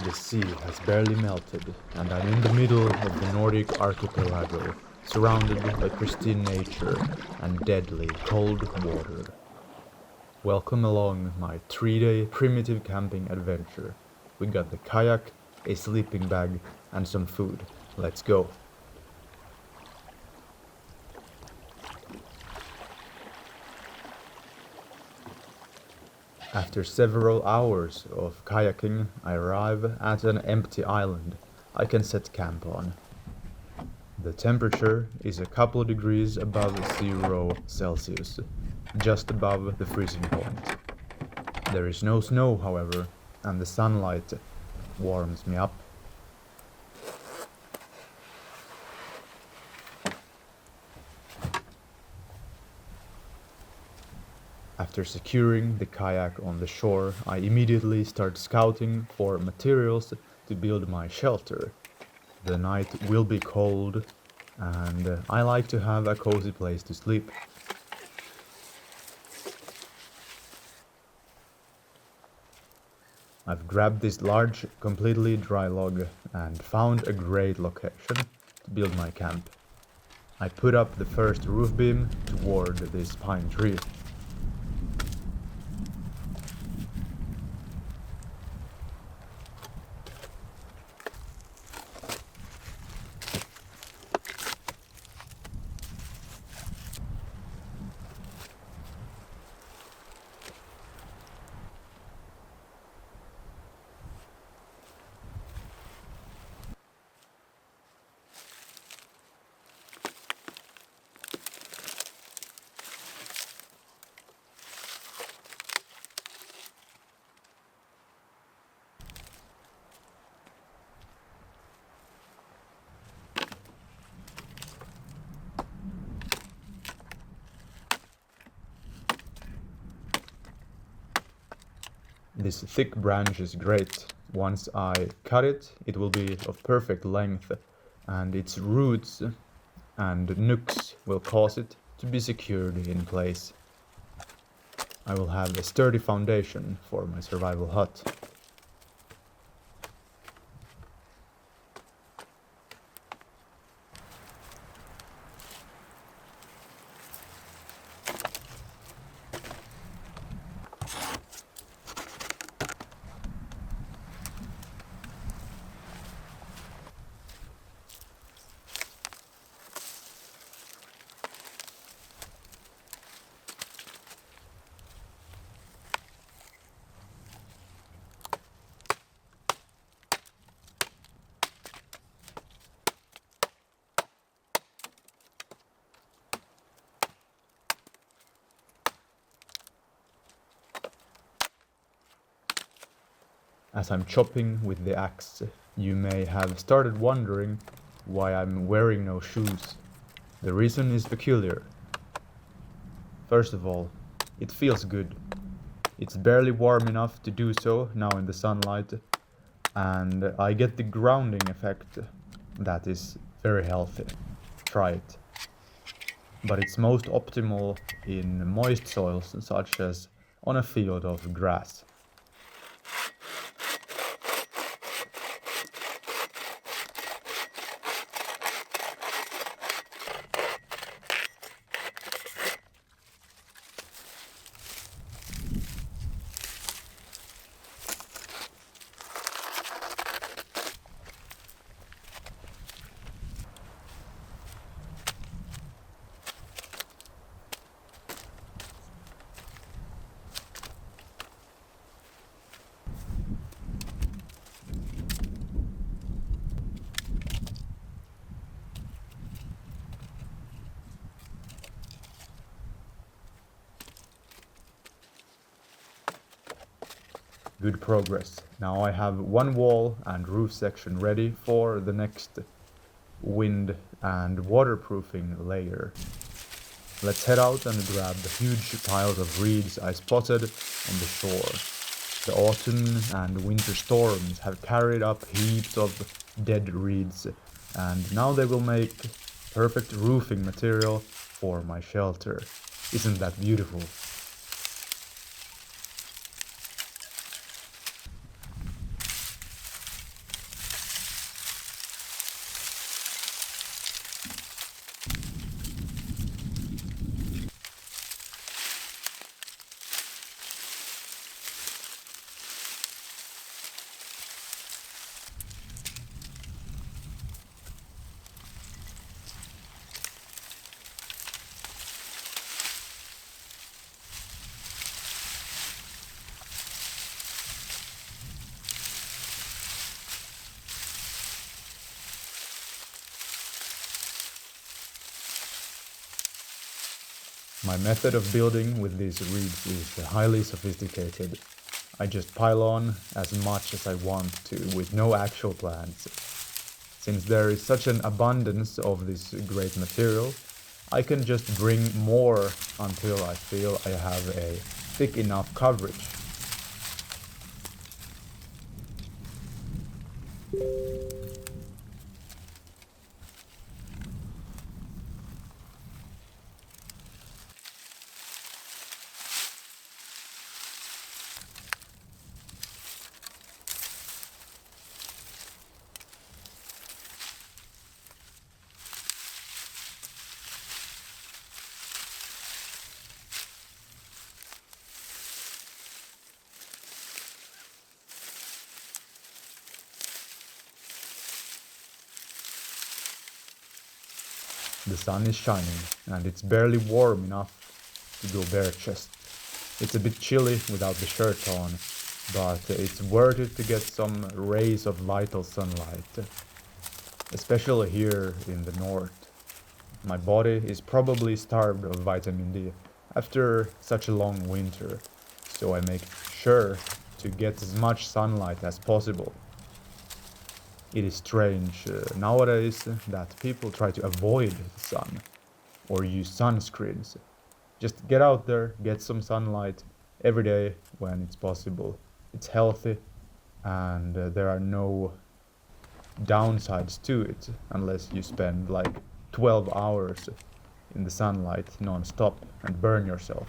The sea has barely melted, and I'm in the middle of the Nordic archipelago, surrounded by pristine nature and deadly cold water. Welcome along my 3-day primitive camping adventure. We got the kayak, a sleeping bag, and some food. Let's go. After several hours of kayaking, I arrive at an empty island I can set camp on. The temperature is a couple of degrees above 0 Celsius, just above the freezing point. There is no snow, however, and the sunlight warms me up. After securing the kayak on the shore, I immediately start scouting for materials to build my shelter. The night will be cold, and I like to have a cozy place to sleep. I've grabbed this large, completely dry log and found a great location to build my camp. I put up the first roof beam toward this pine tree. This thick branch is great. Once I cut it, it will be of perfect length, and its roots and nooks will cause it to be secured in place. I will have a sturdy foundation for my survival hut. As I'm chopping with the axe, you may have started wondering why I'm wearing no shoes. The reason is peculiar. First of all, it feels good. It's barely warm enough to do so now in the sunlight, and I get the grounding effect that is very healthy. Try it. But it's most optimal in moist soils such as on a field of grass. Good progress. Now I have one wall and roof section ready for the next wind and waterproofing layer. Let's head out and grab the huge piles of reeds I spotted on the shore. The autumn and winter storms have carried up heaps of dead reeds, and now they will make perfect roofing material for my shelter. Isn't that beautiful? My method of building with these reeds is highly sophisticated. I just pile on as much as I want to with no actual plans. Since there is such an abundance of this great material, I can just bring more until I feel I have a thick enough coverage. The sun is shining, and it's barely warm enough to go bare chest. It's a bit chilly without the shirt on, but it's worth it to get some rays of vital sunlight, especially here in the north. My body is probably starved of vitamin D after such a long winter, so I make sure to get as much sunlight as possible. It is strange nowadays that people try to avoid the sun or use sunscreens. Just get out there, get some sunlight every day when it's possible. It's healthy and there are no downsides to it unless you spend like 12 hours in the sunlight non-stop and burn yourself.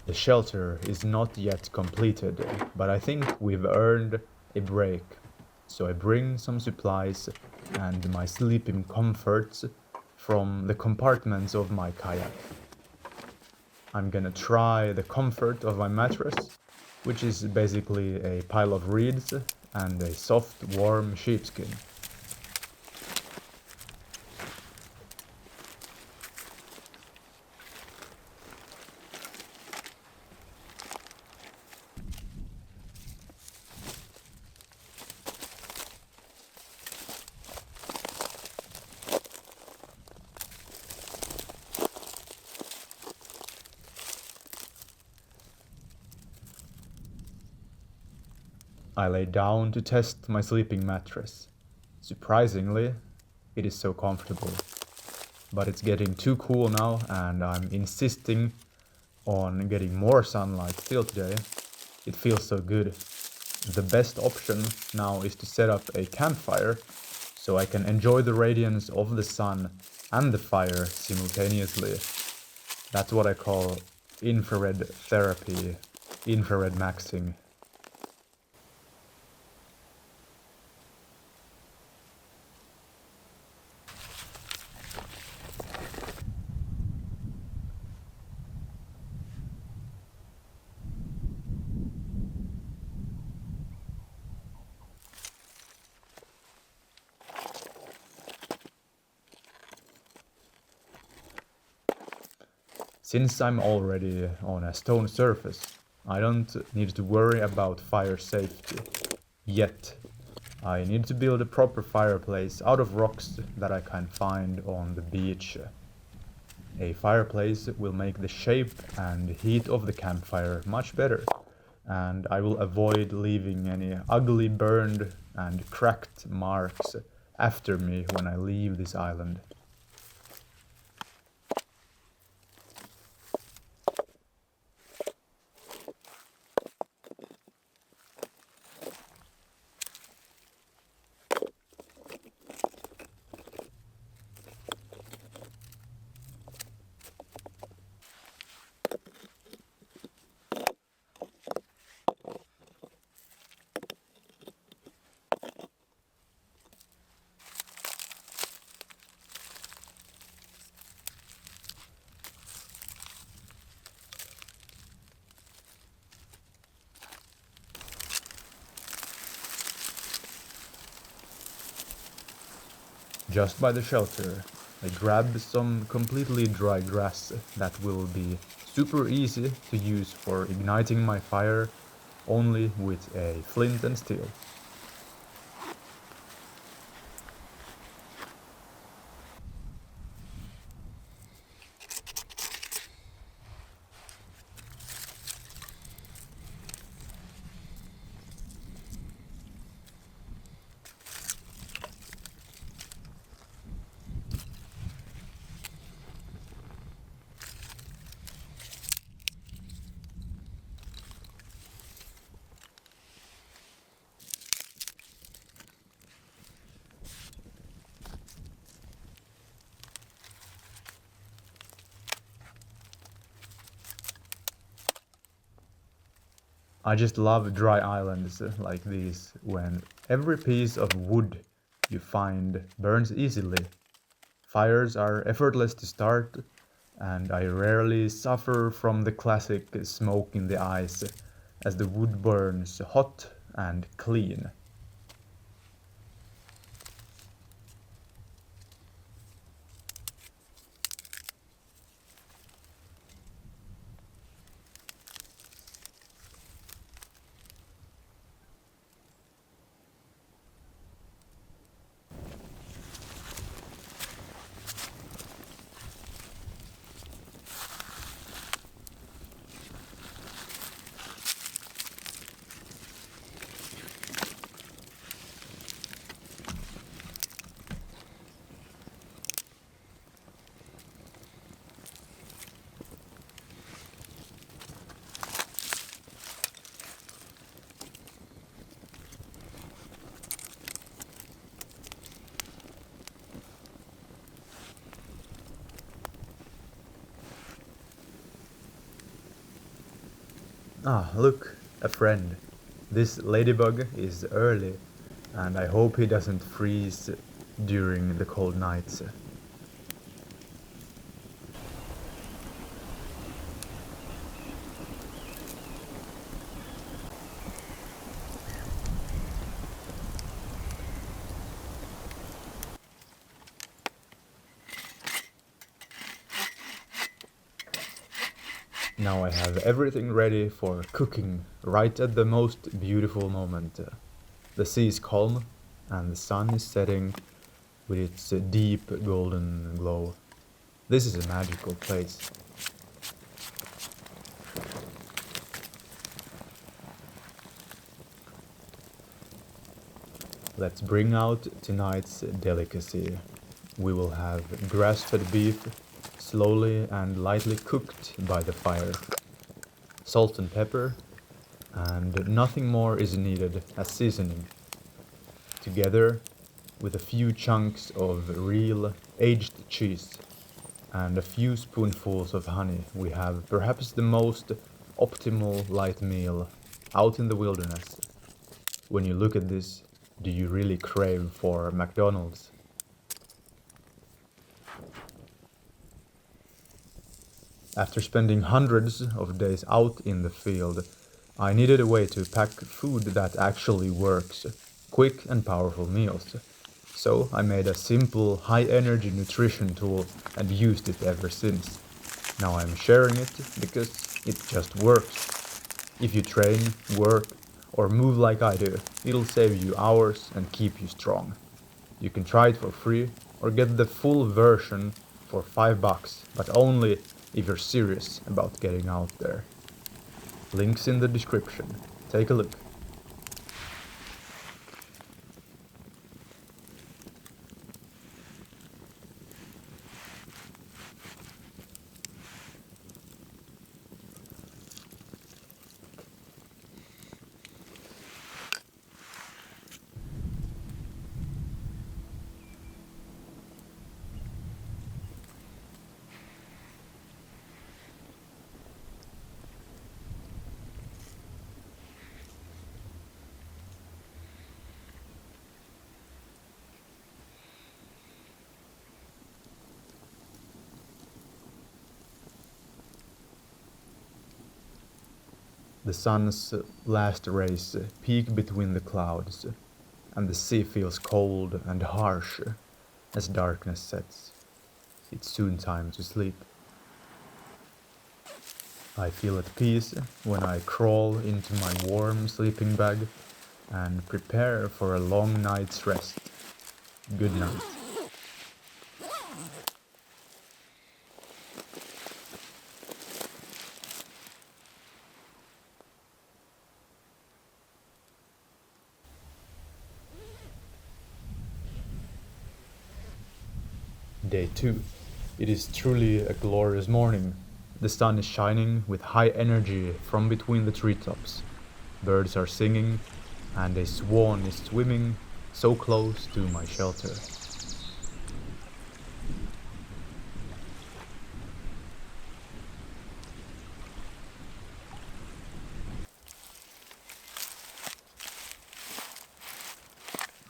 The shelter is not yet completed, but I think we've earned a break. So I bring some supplies and my sleeping comforts from the compartments of my kayak. I'm gonna try the comfort of my mattress, which is basically a pile of reeds and a soft, warm sheepskin. I lay down to test my sleeping mattress. Surprisingly, it is so comfortable. But it's getting too cool now and I'm insisting on getting more sunlight still today. It feels so good. The best option now is to set up a campfire so I can enjoy the radiance of the sun and the fire simultaneously. That's what I call infrared therapy, infrared maxing. Since I'm already on a stone surface, I don't need to worry about fire safety. Yet. I need to build a proper fireplace out of rocks that I can find on the beach. A fireplace will make the shape and heat of the campfire much better, and I will avoid leaving any ugly burned and cracked marks after me when I leave this island. Just by the shelter, I grabbed some completely dry grass that will be super easy to use for igniting my fire only with a flint and steel. I just love dry islands like these, when every piece of wood you find burns easily. Fires are effortless to start, and I rarely suffer from the classic smoke in the eyes as the wood burns hot and clean. Ah, look, a friend. This ladybug is early, and I hope he doesn't freeze during the cold nights. Now I have everything ready for cooking right at the most beautiful moment. The sea is calm and the sun is setting with its deep golden glow. This is a magical place. Let's bring out tonight's delicacy. We will have grass-fed beef, slowly and lightly cooked by the fire. Salt and pepper, and nothing more is needed as seasoning. Together with a few chunks of real aged cheese and a few spoonfuls of honey, we have perhaps the most optimal light meal out in the wilderness. When you look at this, do you really crave for McDonald's? After spending hundreds of days out in the field, I needed a way to pack food that actually works, quick and powerful meals. So I made a simple, high-energy nutrition tool and used it ever since. Now I'm sharing it because it just works. If you train, work, or move like I do, it'll save you hours and keep you strong. You can try it for free or get the full version for $5, but only if you're serious about getting out there. Links in the description. Take a look. The sun's last rays peek between the clouds, and the sea feels cold and harsh as darkness sets. It's soon time to sleep. I feel at peace when I crawl into my warm sleeping bag and prepare for a long night's rest. Good night. Day 2. It is truly a glorious morning. The sun is shining with high energy from between the treetops. Birds are singing, and a swan is swimming so close to my shelter.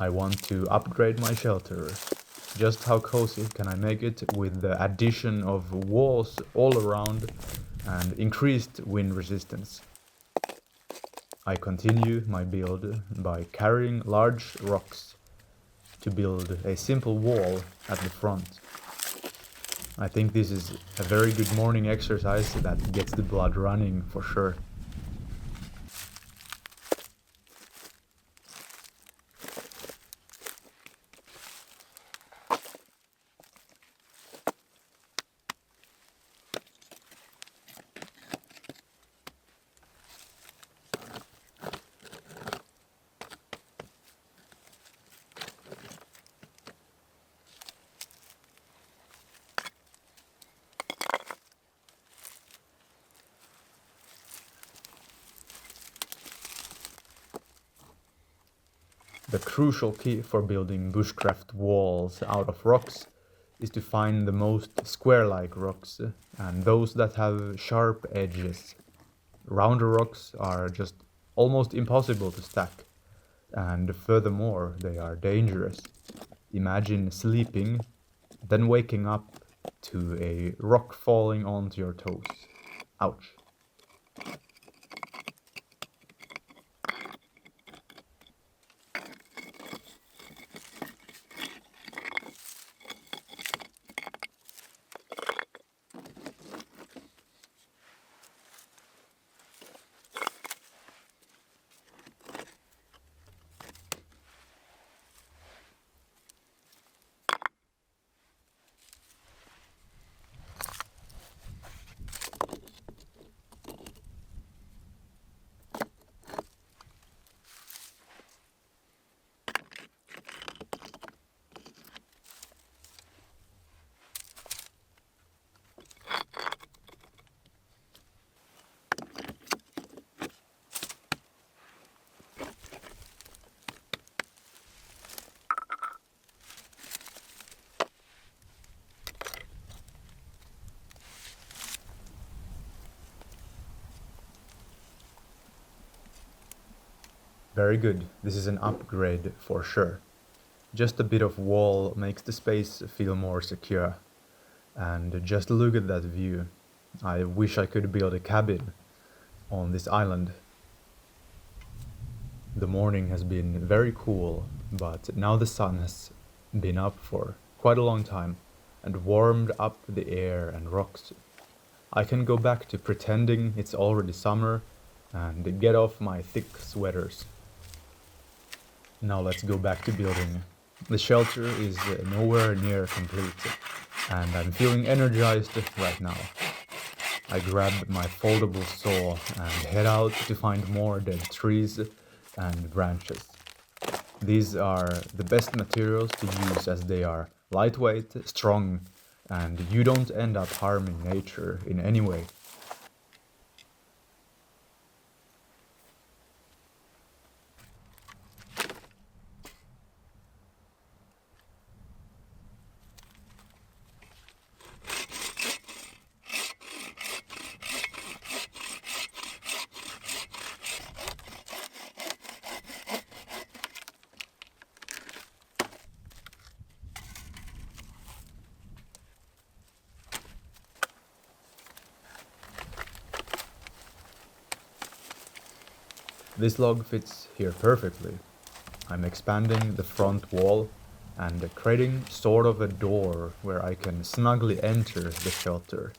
I want to upgrade my shelter. Just how cozy can I make it with the addition of walls all around and increased wind resistance? I continue my build by carrying large rocks to build a simple wall at the front. I think this is a very good morning exercise that gets the blood running for sure. The crucial key for building bushcraft walls out of rocks is to find the most square-like rocks and those that have sharp edges. Rounder rocks are just almost impossible to stack, and furthermore, they are dangerous. Imagine sleeping, then waking up to a rock falling onto your toes. Ouch. Very good, this is an upgrade for sure. Just a bit of wall makes the space feel more secure. And just look at that view. I wish I could build a cabin on this island. The morning has been very cool, but now the sun has been up for quite a long time and warmed up the air and rocks. I can go back to pretending it's already summer and get off my thick sweaters. Now let's go back to building. The shelter is nowhere near complete, and I'm feeling energized right now. I grab my foldable saw and head out to find more dead trees and branches. These are the best materials to use as they are lightweight, strong, and you don't end up harming nature in any way. This log fits here perfectly. I'm expanding the front wall and creating sort of a door where I can snugly enter the shelter.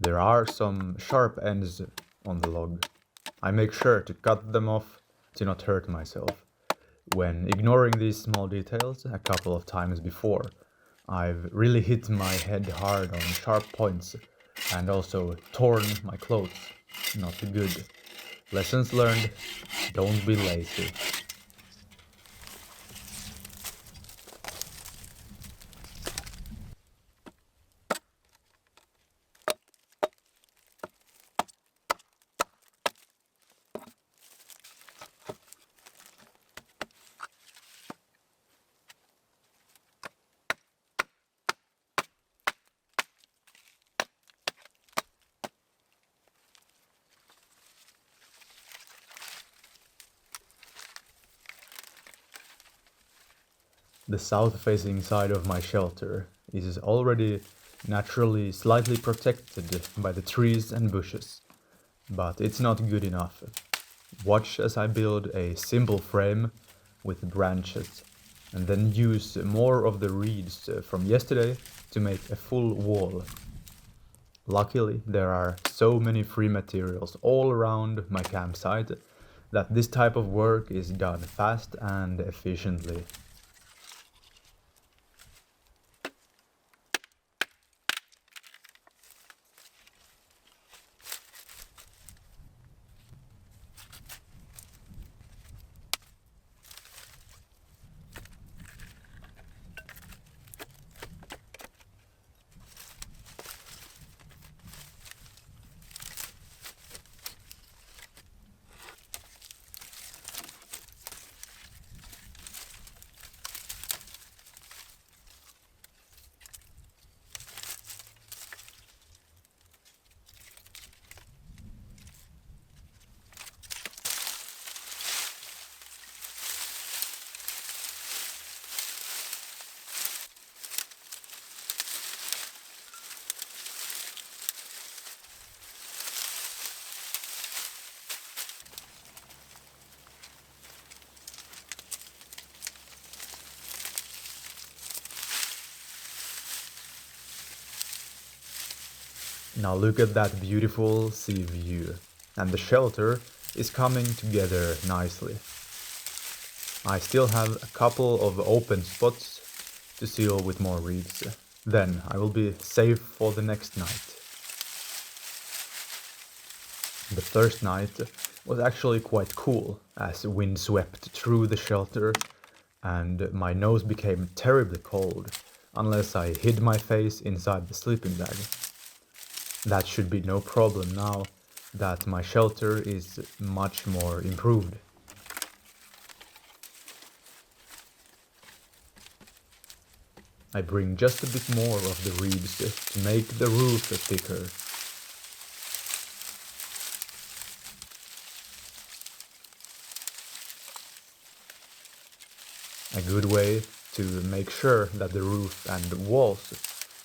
There are some sharp ends on the log. I make sure to cut them off to not hurt myself. When ignoring these small details a couple of times before, I've really hit my head hard on sharp points and also torn my clothes. Not good. Lessons learned, don't be lazy. The south-facing side of my shelter is already naturally slightly protected by the trees and bushes, but it's not good enough. Watch as I build a simple frame with branches and then use more of the reeds from yesterday to make a full wall. Luckily, there are so many free materials all around my campsite that this type of work is done fast and efficiently. Now look at that beautiful sea view, and the shelter is coming together nicely. I still have a couple of open spots to seal with more reeds. Then I will be safe for the next night. The first night was actually quite cool, as wind swept through the shelter and my nose became terribly cold unless I hid my face inside the sleeping bag. That should be no problem now that my shelter is much more improved. I bring just a bit more of the reeds to make the roof thicker. A good way to make sure that the roof and walls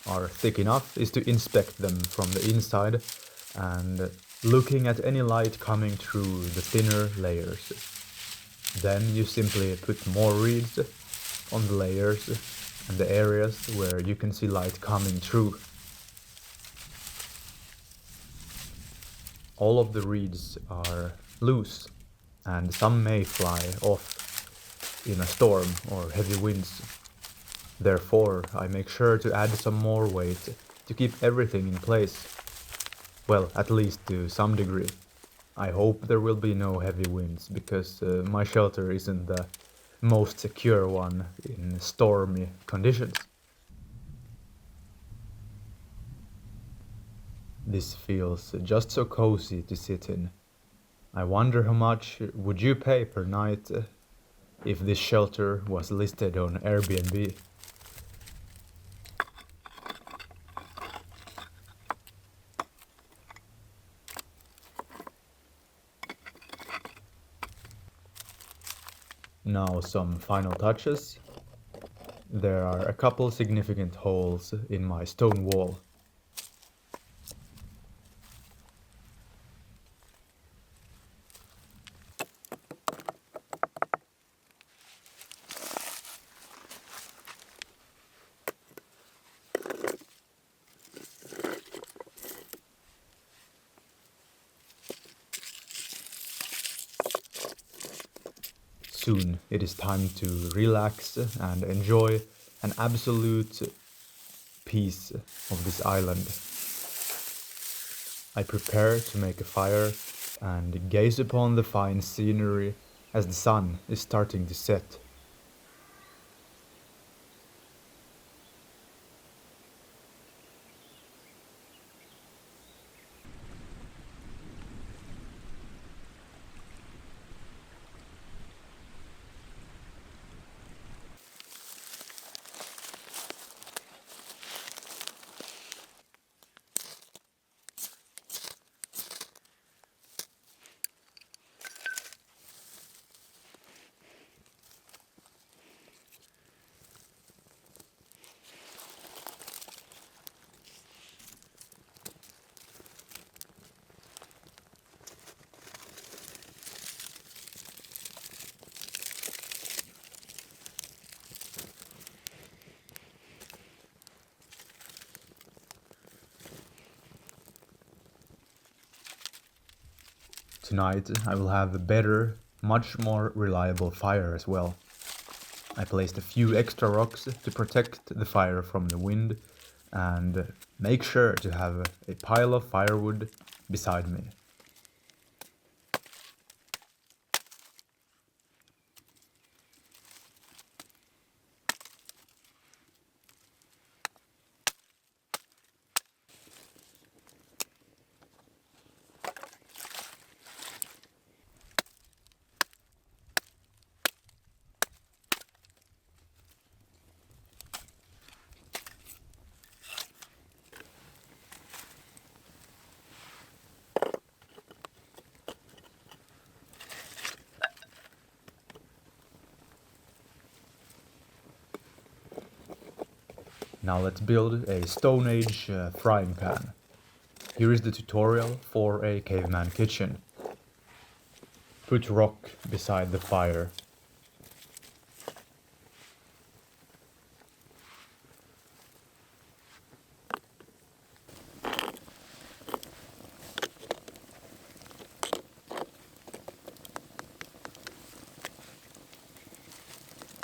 are thick enough is to inspect them from the inside and looking at any light coming through the thinner layers. Then you simply put more reeds on the layers and the areas where you can see light coming through. All of the reeds are loose and some may fly off in a storm or heavy winds. Therefore, I make sure to add some more weight to keep everything in place. Well, at least to some degree. I hope there will be no heavy winds because my shelter isn't the most secure one in stormy conditions. This feels just so cozy to sit in. I wonder how much would you pay per night if this shelter was listed on Airbnb? Now some final touches. There are a couple significant holes in my stone wall. Soon it is time to relax and enjoy an absolute piece of this island. I prepare to make a fire and gaze upon the fine scenery as the sun is starting to set. Tonight I will have a better, much more reliable fire as well. I placed a few extra rocks to protect the fire from the wind and make sure to have a pile of firewood beside me. Now let's build a Stone Age frying pan. Here is the tutorial for a caveman kitchen. Put rock beside the fire.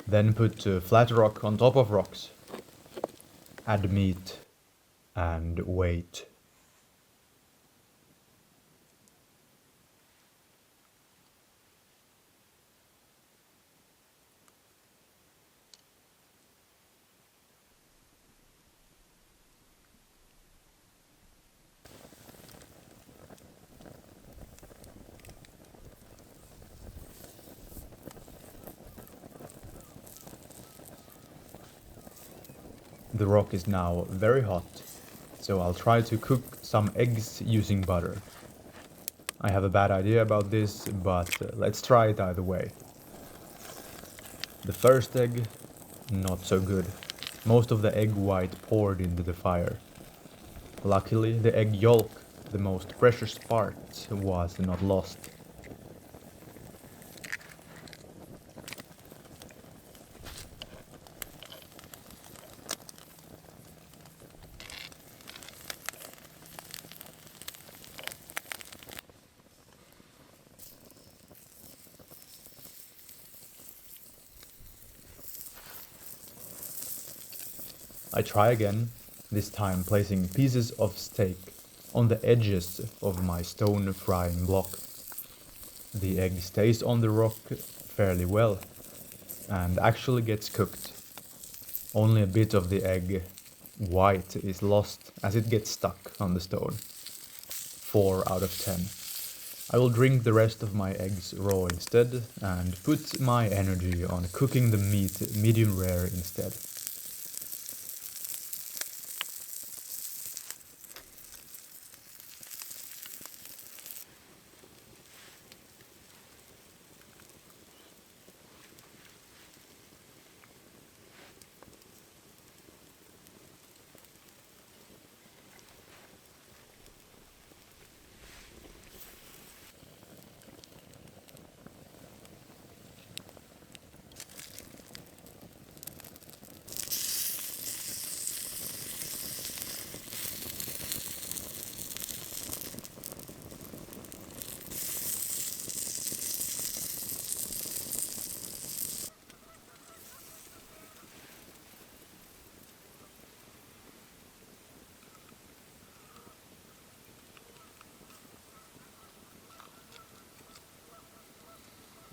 Then put flat rock on top of rocks. Add meat and wait. The rock is now very hot, so I'll try to cook some eggs using butter. I have a bad idea about this, but let's try it either way. The first egg, not so good. Most of the egg white poured into the fire. Luckily, the egg yolk, the most precious part, was not lost. I try again, this time placing pieces of steak on the edges of my stone frying block. The egg stays on the rock fairly well and actually gets cooked. Only a bit of the egg white is lost as it gets stuck on the stone. 4 out of 10. I will drink the rest of my eggs raw instead and put my energy on cooking the meat medium rare instead.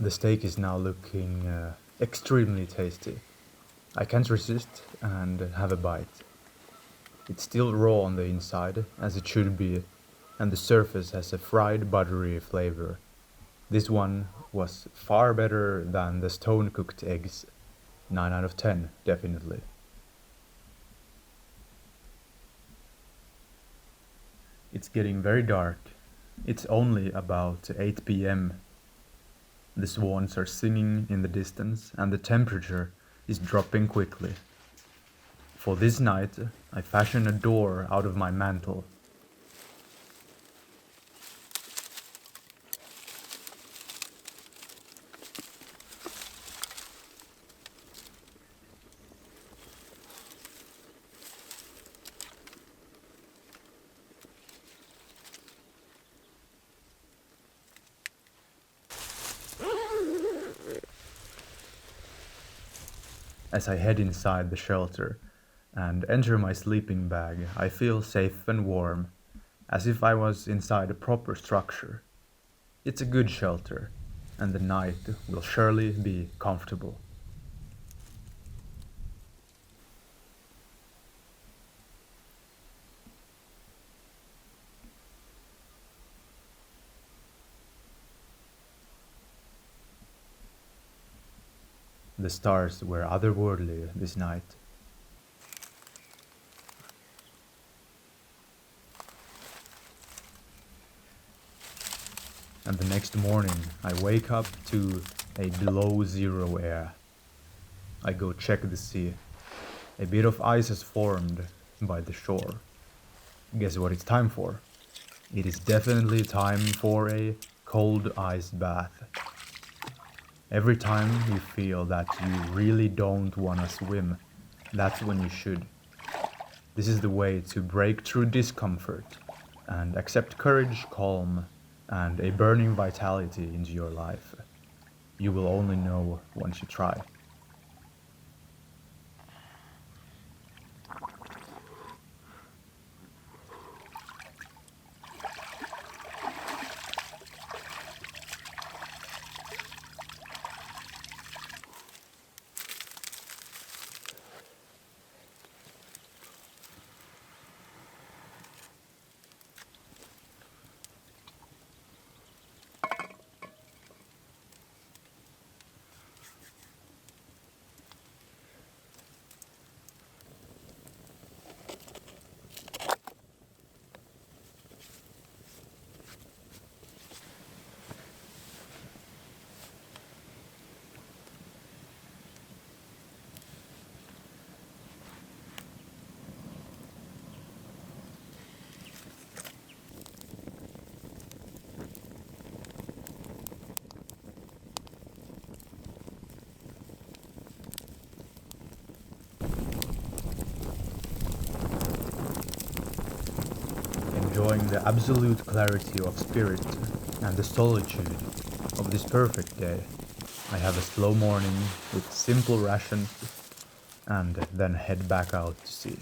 The steak is now looking extremely tasty. I can't resist and have a bite. It's still raw on the inside, as it should be, and the surface has a fried buttery flavor. This one was far better than the stone-cooked eggs. 9 out of 10, definitely. It's getting very dark. It's only about 8 p.m. The swans are singing in the distance and the temperature is dropping quickly. For this night, I fashion a door out of my mantle. As I head inside the shelter and enter my sleeping bag, I feel safe and warm, as if I was inside a proper structure. It's a good shelter, and the night will surely be comfortable. The stars were otherworldly this night. And the next morning I wake up to a below zero air. I go check the sea. A bit of ice has formed by the shore. Guess what it's time for? It is definitely time for a cold ice bath. Every time you feel that you really don't wanna swim, that's when you should. This is the way to break through discomfort and accept courage, calm, and a burning vitality into your life. You will only know once you try. Enjoying the absolute clarity of spirit and the solitude of this perfect day. I have a slow morning with simple rations and then head back out to sea.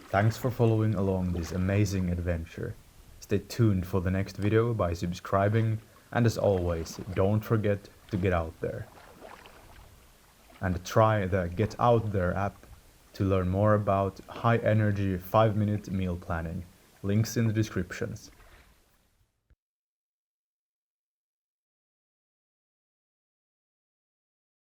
Thanks for following along this amazing adventure. Stay tuned for the next video by subscribing, and as always, don't forget to get out there. And try the Get Out There app to learn more about high energy 5-minute meal planning. Links in the descriptions.